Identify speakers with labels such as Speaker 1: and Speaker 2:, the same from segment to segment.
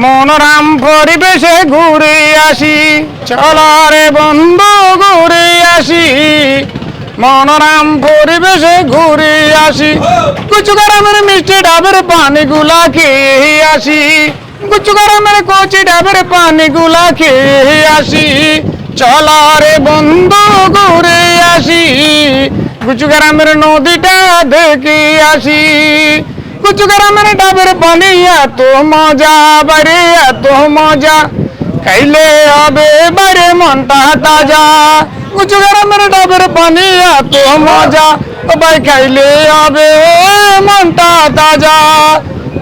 Speaker 1: মনোরম পরিবেশে ঘুরে আসি, চলারে বন্ধু ঘুরে আসি। মনোরম পরিবেশে ঘুরে আসি, কুচু গ্রামের মিষ্টি ডাবের পানিগুলা খেয়ে আসি। কুচু গ্রামের কচি ডাবের পানিগুলা খেয়ে আসি, চলারে বন্ধু ঘুরে আসি। কুচু গ্রামের নদীটা দেখে আসি। কুচু গ্রামের ডাবের পানি এত মজা, বাইরে এত মজা, খাইলে হবে বাইরে মনটা তাজা। কুচু গ্রামের ডাবের পানি এত মজা, ভাই খাইলে হবে মনটা তাজা।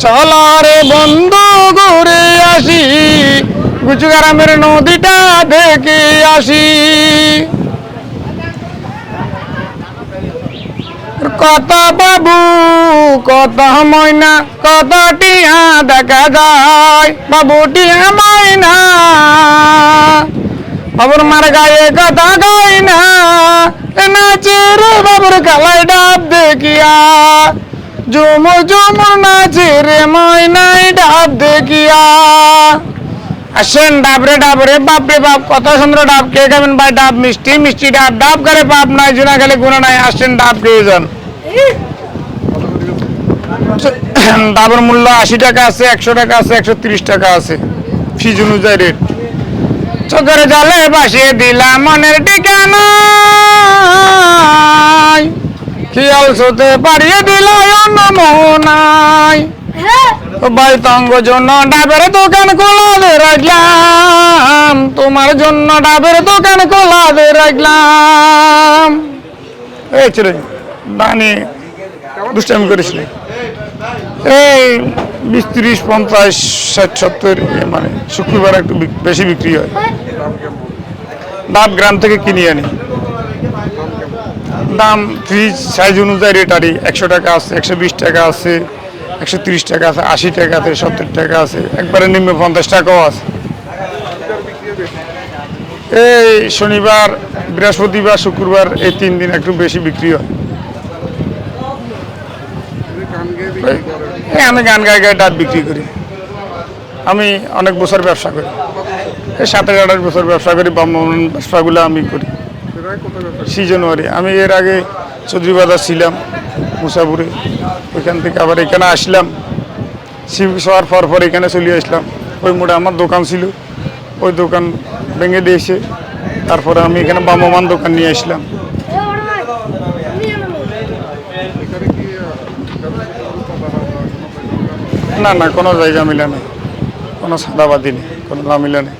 Speaker 1: চলারে বন্ধু ঘুরে আসি, কুচু গ্রামের নদীটা দেখে আসি। কত বাবু কত ময়না কত টিয়া দেখা যায়, বাবু টিয়া ময়না বাবুর মার গায়ে কথা গাই না, নাচে রে বাবুর গলায় ডাব দেখিয়া। ঝুমুর ঝুমুর নাচে রে ময়নাই ডাব দেখিয়া। আসেন ডাবরে ডাবরে, বাপরে বাপ কত সুন্দর ডাব। কে খাবেন ভাই ডাব? মিষ্টি মিষ্টি ডাব, ডাব করে পাপ নাই, জোনা গেলে গুণা নাই। আসেন ডাব খেয়ে যান। ডাবের মূল্য 80 টাকা আছে, 100 টাকা আছে, 130 টাকা আছে, ফিজ অনুযায়ী রেট। চোখের জলে বাসিয়ে দিলাম মনের ঠিকানা, খেয়াল সোতে পারিয়ে দিল অন্য মোহনায়। ভাই তঙ্গ জন্য ডাবের দোকান খোলা দিয়ে রাখলাম, তোমার জন্য ডাবের দোকান খোলা দিয়ে রাখলাম। এই ছেলে দানি দুষ্টামি করিস না। এই 20, 30, 50, 60, 70 মানে শুক্রবার একটু বেশি বিক্রি হয়। ডাব গ্রাম থেকে কিনে আনি, দাম ফ্রিজ সাইজ অনুযায়ী রেট আরি। 100 টাকা আছে, 120 টাকা আছে, 130 টাকা আছে, 80 টাকা আছে, 70 টাকা আছে, একবারে নিম্ন 50 টাকাও আছে। এই শনিবার, বৃহস্পতিবার, শুক্রবার এই 3 দিন একটু বেশি বিক্রি হয়। আমি গান গায়ে গায়ে ডাব বিক্রি করি। আমি অনেক বছর ব্যবসা করি, এই 27-28 বছর ব্যবসা করি। ব্যবসাগুলো আমি করি। 6 জানুয়ারি আমি এর আগে চৌধুরী বাজার ছিলাম মুসাপুরে, ওইখান থেকে আবার এখানে আসলাম। শিবির হওয়ার পর এখানে চলে আসলাম। ওই মোড়ে আমার দোকান ছিল, ওই দোকান ভেঙে দিয়েছে। তারপরে আমি এখানে বামমান দোকান নিয়ে আসলাম। না না, কোনো জায়গা মিলা নেই, কোনো সাদাবাদি নেই, কোনো ঝামেলা নেই।